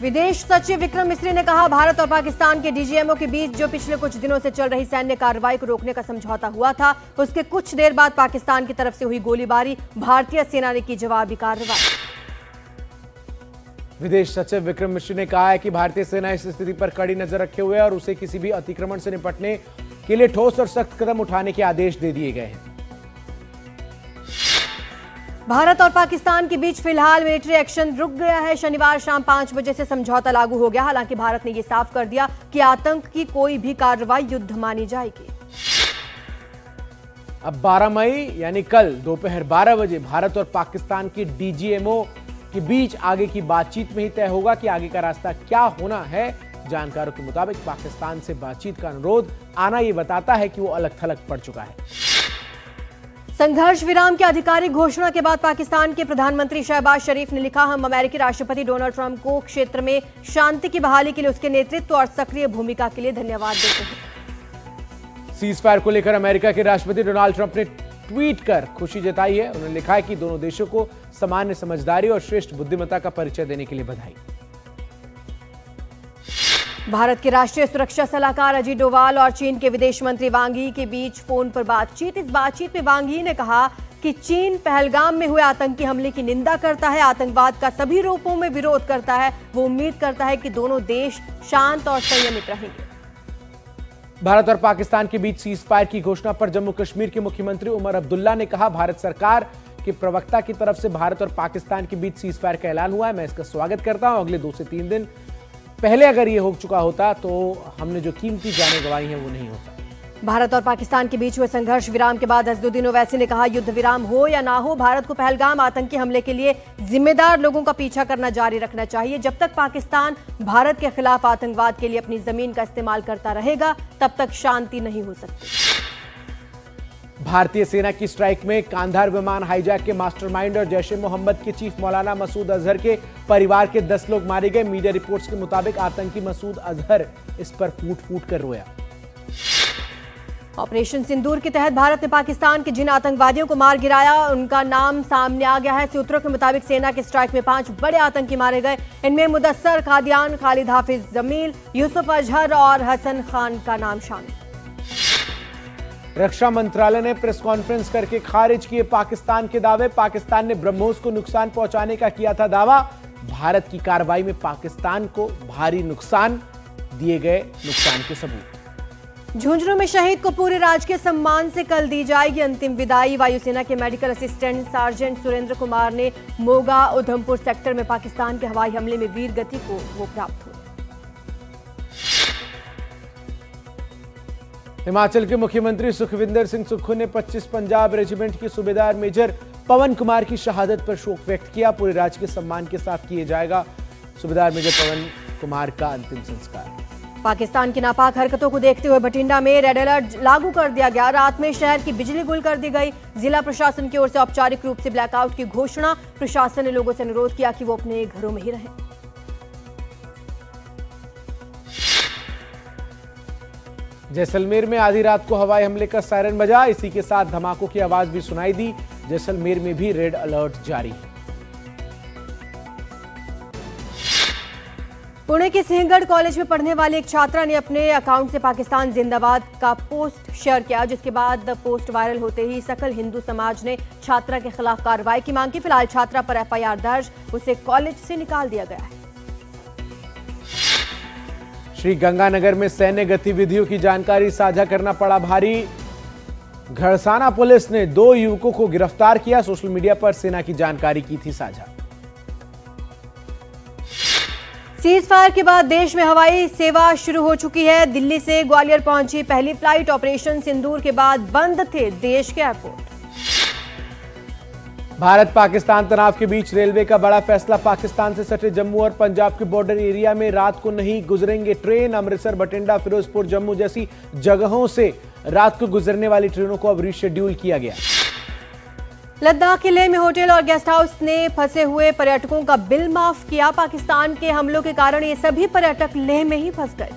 विदेश सचिव विक्रम मिस्री ने कहा, भारत और पाकिस्तान के डीजीएमओ के बीच जो पिछले कुछ दिनों से चल रही सैन्य कार्रवाई को रोकने का समझौता हुआ था, उसके कुछ देर बाद पाकिस्तान की तरफ से हुई गोलीबारी, भारतीय सेना ने की जवाबी कार्रवाई। विदेश सचिव विक्रम मिस्री ने कहा है कि भारतीय सेना इस स्थिति पर कड़ी नजर रखे हुए है और उसे किसी भी अतिक्रमण से निपटने के लिए ठोस और सख्त कदम उठाने के आदेश दे दिए गए हैं। भारत और पाकिस्तान के बीच फिलहाल मिलिट्री एक्शन रुक गया है। शनिवार शाम 5 बजे से समझौता लागू हो गया। हालांकि भारत ने यह साफ कर दिया कि आतंक की कोई भी कार्रवाई युद्ध मानी जाएगी। अब 12 मई यानी कल दोपहर 12 बजे भारत और पाकिस्तान के डीजीएमओ के बीच आगे की बातचीत में ही तय होगा कि आगे का रास्ता क्या होना है। जानकारों के मुताबिक पाकिस्तान से बातचीत का अनुरोध आना यह बताता है कि वो अलग थलग पड़ चुका है। संघर्ष विराम की आधिकारिक घोषणा के बाद पाकिस्तान के प्रधानमंत्री शहबाज शरीफ ने लिखा, हम अमेरिकी राष्ट्रपति डोनाल्ड ट्रंप को क्षेत्र में शांति की बहाली के लिए उसके नेतृत्व और सक्रिय भूमिका के लिए धन्यवाद देते हैं। सीज फायर को लेकर अमेरिका के राष्ट्रपति डोनाल्ड ट्रंप ने ट्वीट कर खुशी जताई है। उन्होंने लिखा है कि दोनों देशों को सामान्य समझदारी और श्रेष्ठ बुद्धिमत्ता का परिचय देने के लिए बधाई। भारत के राष्ट्रीय सुरक्षा सलाहकार अजीत डोवाल और चीन के विदेश मंत्री वांग यी के बीच फोन पर बातचीत। इस बातचीत में वांग यी ने कहा कि चीन पहलगाम में हुए आतंकी हमले की निंदा करता है, आतंकवाद का सभी रूपों में विरोध करता है। वो उम्मीद करता है कि दोनों देश शांत और संयमित रहेंगे। भारत और पाकिस्तान के बीच सीज फायर की घोषणा पर जम्मू कश्मीर के मुख्यमंत्री उमर अब्दुल्ला ने कहा, भारत सरकार के प्रवक्ता की तरफ से भारत और पाकिस्तान के बीच सीज फायर का ऐलान हुआ है। मैं इसका स्वागत करता हूं। अगले 2 से 3 दिन पहले अगर ये हो चुका होता तो हमने जो कीमती जानें गंवाई हैं वो नहीं होता। भारत और पाकिस्तान के बीच हुए संघर्ष विराम के बाद असदुद्दीन ओवैसी ने कहा, युद्ध विराम हो या ना हो, भारत को पहलगाम आतंकी हमले के लिए जिम्मेदार लोगों का पीछा करना जारी रखना चाहिए। जब तक पाकिस्तान भारत के खिलाफ आतंकवाद के लिए अपनी जमीन का इस्तेमाल करता रहेगा, तब तक शांति नहीं हो सकती। भारतीय सेना की स्ट्राइक में कांधार विमान हाईजैक के मास्टरमाइंड और जैश ए मोहम्मद के चीफ मौलाना मसूद अजहर के परिवार के 10 लोग मारे गए। मीडिया रिपोर्ट्स के मुताबिक आतंकी मसूद अजहर इस पर फूट फूट कर रोया। ऑपरेशन सिंदूर के तहत भारत ने पाकिस्तान के जिन आतंकवादियों को मार गिराया, उनका नाम सामने आ गया है। सूत्रों के मुताबिक सेना के स्ट्राइक में 5 बड़े आतंकी मारे गए। इनमें मुदस्सर कादियान, खालिद हाफिज जमील, यूसुफ अजहर और हसन खान का नाम शामिल। रक्षा मंत्रालय ने प्रेस कॉन्फ्रेंस करके खारिज किए पाकिस्तान के दावे। पाकिस्तान ने ब्रह्मोस को नुकसान पहुंचाने का किया था दावा। भारत की कार्रवाई में पाकिस्तान को भारी नुकसान, दिए गए नुकसान के सबूत। झुंझुनू में शहीद को पूरे राजकीय सम्मान से कल दी जाएगी अंतिम विदाई। वायुसेना के medical assistant sergeant Surendra Kumar ने मोगा उधमपुर सेक्टर में पाकिस्तान के हवाई हमले में वीर गति को वो प्राप्त हुई। हिमाचल के मुख्यमंत्री सुखविंदर सिंह सुक्खू ने 25 पंजाब रेजिमेंट के सूबेदार मेजर पवन कुमार की शहादत पर शोक व्यक्त किया। पूरे राजकीय सम्मान के साथ किए जाएगा सूबेदार मेजर पवन कुमार का अंतिम संस्कार। पाकिस्तान की नापाक हरकतों को देखते हुए बठिंडा में रेड अलर्ट लागू कर दिया गया। रात में शहर की बिजली गुल कर दी गई। जिला प्रशासन की ओर से औपचारिक रूप से ब्लैकआउट की घोषणा। प्रशासन ने लोगों से अनुरोध किया कि वो अपने घरों में ही रहें। जैसलमेर में आधी रात को हवाई हमले का सायरन बजा। इसी के साथ धमाकों की आवाज भी सुनाई दी। जैसलमेर में भी रेड अलर्ट जारी है। पुणे के सिंहगढ़ कॉलेज में पढ़ने वाली एक छात्रा ने अपने अकाउंट से पाकिस्तान जिंदाबाद का पोस्ट शेयर किया, जिसके बाद पोस्ट वायरल होते ही सकल हिंदू समाज ने छात्रा के खिलाफ कार्रवाई की मांग की। फिलहाल छात्रा पर एफआईआर दर्ज, उसे कॉलेज से निकाल दिया गया है। श्री गंगानगर में सैन्य गतिविधियों की जानकारी साझा करना पड़ा भारी। घड़साना पुलिस ने 2 युवकों को गिरफ्तार किया। सोशल मीडिया पर सेना की जानकारी की थी साझा। सीज फायर के बाद देश में हवाई सेवा शुरू हो चुकी है। दिल्ली से ग्वालियर पहुंची पहली फ्लाइट। ऑपरेशन सिंदूर के बाद बंद थे देश के एयरपोर्ट। भारत पाकिस्तान तनाव के बीच रेलवे का बड़ा फैसला। पाकिस्तान से सटे जम्मू और पंजाब के बॉर्डर एरिया में रात को नहीं गुजरेंगे ट्रेन। अमृतसर, बठिंडा, फिरोजपुर, जम्मू जैसी जगहों से रात को गुजरने वाली ट्रेनों को अब रीशेड्यूल किया गया। लद्दाख के लेह में होटल और गेस्ट हाउस ने फंसे हुए पर्यटकों का बिल माफ किया। पाकिस्तान के हमलों के कारण ये सभी पर्यटक लेह में ही फंस गए।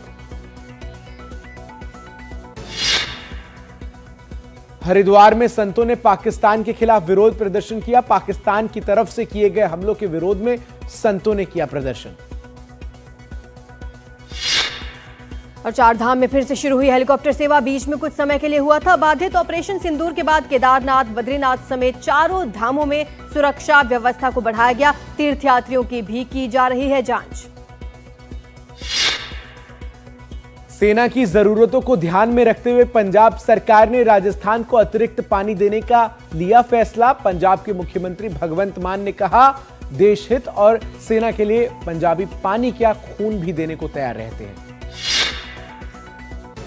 हरिद्वार में संतों ने पाकिस्तान के खिलाफ विरोध प्रदर्शन किया। पाकिस्तान की तरफ से किए गए हमलों के विरोध में संतों ने किया प्रदर्शन। और चारधाम में फिर से शुरू हुई हेलीकॉप्टर सेवा। बीच में कुछ समय के लिए हुआ था बाधित। ऑपरेशन सिंदूर के बाद केदारनाथ, बद्रीनाथ समेत चारों धामों में सुरक्षा व्यवस्था को बढ़ाया गया। तीर्थयात्रियों की भी की जा रही है जांच। सेना की जरूरतों को ध्यान में रखते हुए पंजाब सरकार ने राजस्थान को अतिरिक्त पानी देने का लिया फैसला। पंजाब के मुख्यमंत्री भगवंत मान ने कहा, देश हित और सेना के लिए पंजाबी पानी क्या खून भी देने को तैयार रहते हैं।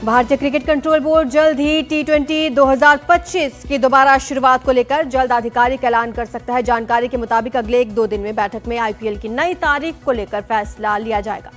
भारतीय क्रिकेट कंट्रोल बोर्ड जल्द ही T20 2025 की दोबारा शुरुआत को लेकर जल्द आधिकारिक ऐलान कर सकता है। जानकारी के मुताबिक अगले 1-2 दिन में बैठक में IPL की नई तारीख को लेकर फैसला लिया जाएगा।